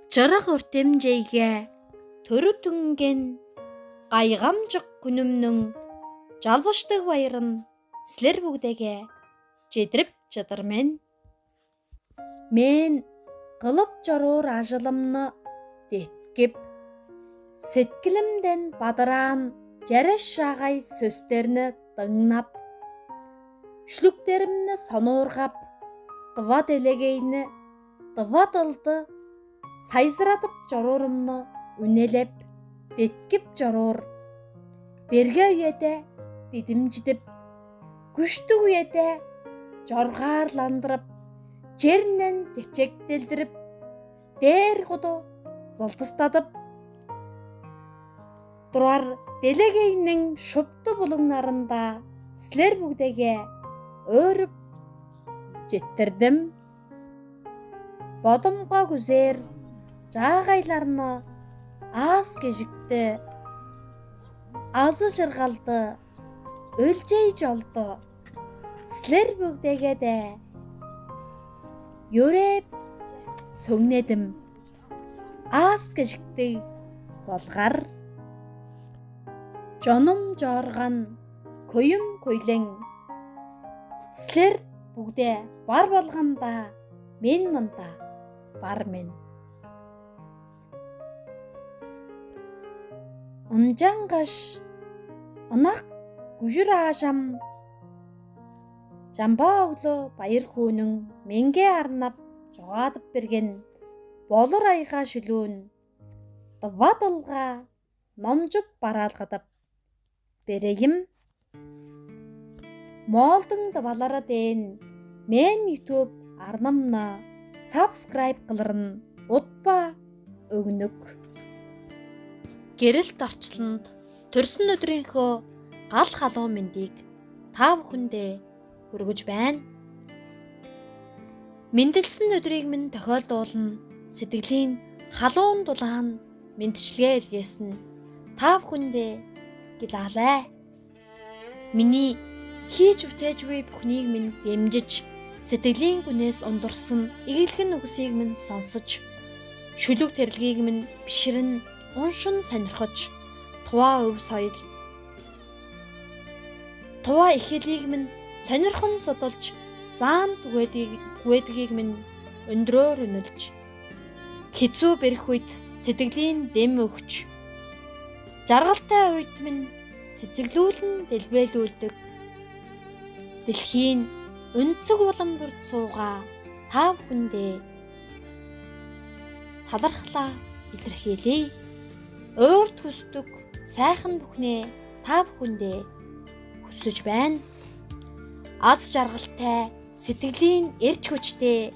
Жырга өртөмжейге төрү түнген кайгамжык күнүмнүң жалбыштык байырын силер бүгдеге жетирип жатырмын. Мен кылып жарор ажылымны деткип, сеткилимден бадыраан жараш агай сөздөрүнү тыңнап,үшлүктеримни сонооргап, тыва делегейни тыва тылды сайзыратып жарорумну үнелеп, деткип жарор. Берге үйете дидимжитип, күчтүү үйете жаргаарландырып, жеринен чечектелдирип, дээр куду зылтыстатып турар делегейнин шупту булуңнарында силер бүгдеге өрүп жеттирдим. Бодумга күзер жаагайларны аз кежикти, азы жыргалды, өлчей жолду. Силер бүгдеге де йөреп сөңнедим. Аз кежикти болгар. Жонум жорган көйүм көйлең. Силер бүгде бар болганда мен мында бармын. Унжаңгаш ынак күжүр аажам жамба өглө байыр хөөнүң менге арнап жогаатып берген болор айга шүлүүн тыва тылга номжуп баралгытып берейим. Моолдун тыбалары дээн мен YouTube арнамны subscribe кылырын утпа өгүнүк. Гэрэлт орчлонд төрсөн өдрийнхөө гал халуун мэндийг та бүхэндээ хүргэж байна. Мэндэлсэн өдрийг минь тохиолдуулна сэтгэлийн халуун дулаан мэндчилгээ илгээсэн та бүхэндээ гилаалай. Миний хийж бүтээж буй бүхнийг минь дэмжиж, сэтгэлийн гүнээс ундурсан игэлгэн үгсийг минь сонсож, шүлэг тэрлэгийг минь бишрэн уншин сонирхож, туваа өв соёл, туваа ихэлийг минь сонирхон судалж, заан түгээдгийг минь өндрөөр үнэлж, хэцүү бэрх үед сэтгэлийн дэм өгч, жаргалтай үед минь цэцэглүүлэн дэлбэлүүлдэг. Дэлхийн өнцөг улам бүрд суугаа та бүхэндээ талархлаа илэрхийлье. Өөрт хүсдэг сайхан бүхнээ та бүхэндээ хүсэж байна. Аз жаргалтай, сэтгэлийн эрч хүчтэй,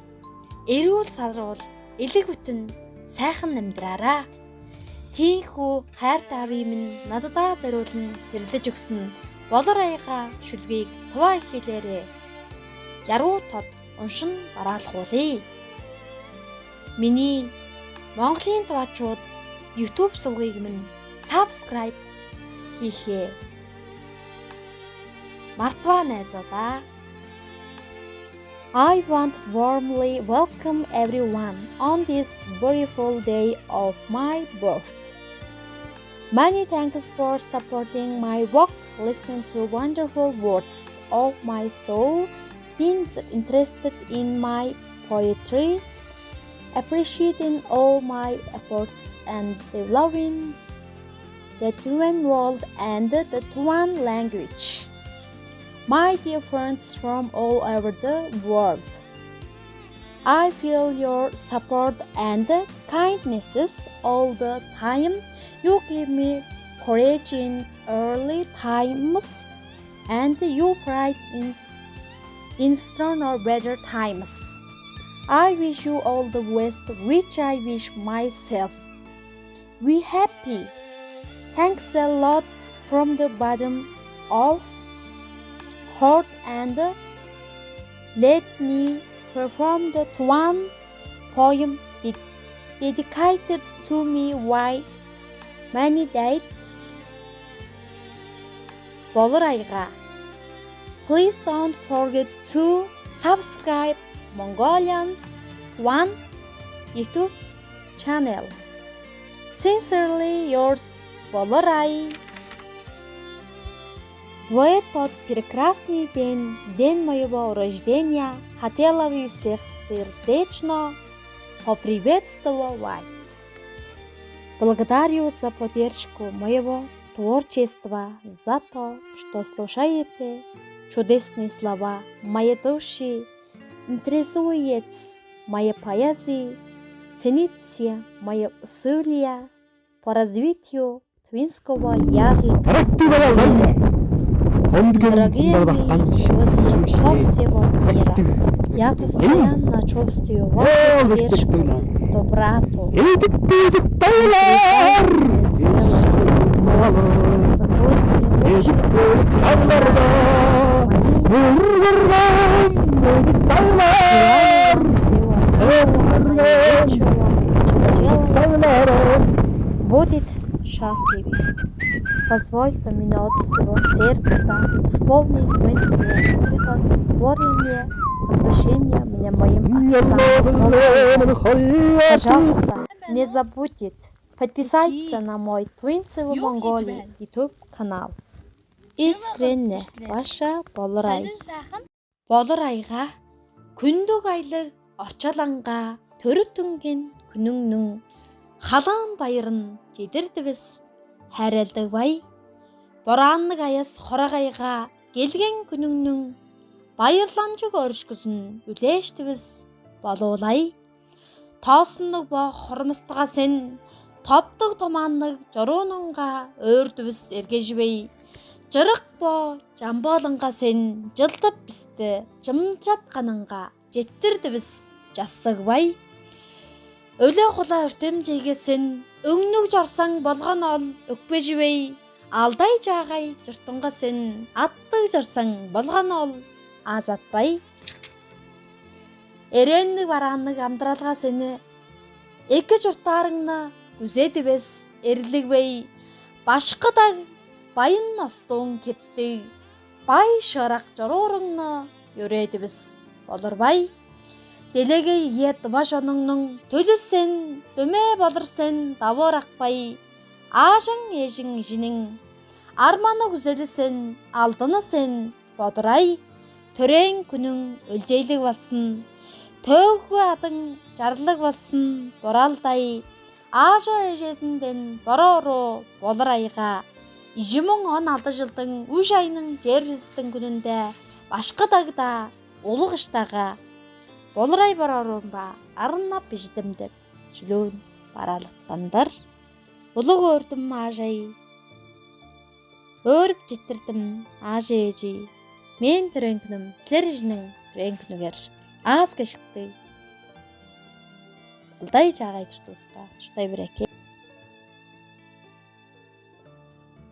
эрүүл сарвал, элэг бүтэн сайхан амьдраарай. Тийхүү хайр таавын минь нададаа зориулан тэрлэж өгсөн болор аяга шүлгийг туваа ихэлээрээ яруу тод уншин бараалгуулъя. Миний Монголын туваачууд YouTube сувгийг минь subscribe хийхээ мартваа найзуудаа. I want to warmly welcome everyone on this beautiful day of my birth. Many thanks for supporting my work, listening to wonderful words of my soul, being interested in my poetry, appreciating all my efforts and developing the Tuvan world and the Tuvan language. My dear friends from all over the world, I feel your support and kindnesses all the time. You give me courage in early times and you pride in sterner better times. I wish you all the best which I wish myself. Be happy. Thanks a lot from the bottom of heart and let me perform the one poem dedicated to me by many died. Болор айга. Please don't forget to subscribe Mongolians One YouTube channel. Sincerely yours, Болорай. В этот прекрасный день моего рождения, хотела бы всех сердечно поприветствовать. Благодарю за поддержку моего творчества, за то, что слушаете чудесные слова моей души, интересуетесь моей поэзией, ценит все мои усилия по развитию твинского языка. Дорогие мои друзья со всего мира, я постоянно чувствую вашу поддержку, доброту, будет счастливее. Позвольте мне от всего сердца исполнить мысли стихотворения, посвящения мне моим отцам. Пожалуйста, не забудьте подписаться на мой Twins of Mongolia YouTube канал. Искренне ваша Болорай. Болорайга күндүг айлаг орчоланга төрөт түнген күнүңнүң халаан баярын жедирдибиз хайралдаг бай. Боранлык аяс хорагайга келген күнүңнүң баярланчык өрүшкүсүн үлээштибиз болуулай. Тоосунлук бо хормустуга сен топтук томанлык жороонунга өөрдүбүз эргежибей. Жырык бо жамбоолунга сен жылдып бизди жымжатканыңга жеттирдибиз жассыгбай. Өлө кула өртөмжейге сен өңнүк жарсаң болгон ол өкпежибей. Алдай жагай журтунга сен аттык жарсаң болгон ол азатпай. Эренлик бараанлык амдыралга сени эки журттарыңны күзетибиз эрлигбей. Башкы да байын остуң кепти, бай шырак жорооруңну йөрөйдүбүз болорбай. Делеге ие баш онуңнуң төлү сен, дөмө болор сен давыракпай. Ажың эжиң жиниң, арманы güzeli сен, алдыны сен бодурай. Төрең күнүң өлжейлик бассын, төгү адың жарлык бассын боралдай. Ажы эжесинден борору Болорайга 2016 жылдың 3 айының жербиздин күнүндө башкы дагда улуг ыштага Болорай борорумба арынап биждим деп жүрүүн баралаттандар. Улуг өрдүм ажай, өрүп жеттирдим ажы эжи. Мен төрөң күнүм, силер эжинин төрөң күнүгөр аз кешикти. Алдай жагай журтубузга шутай береке.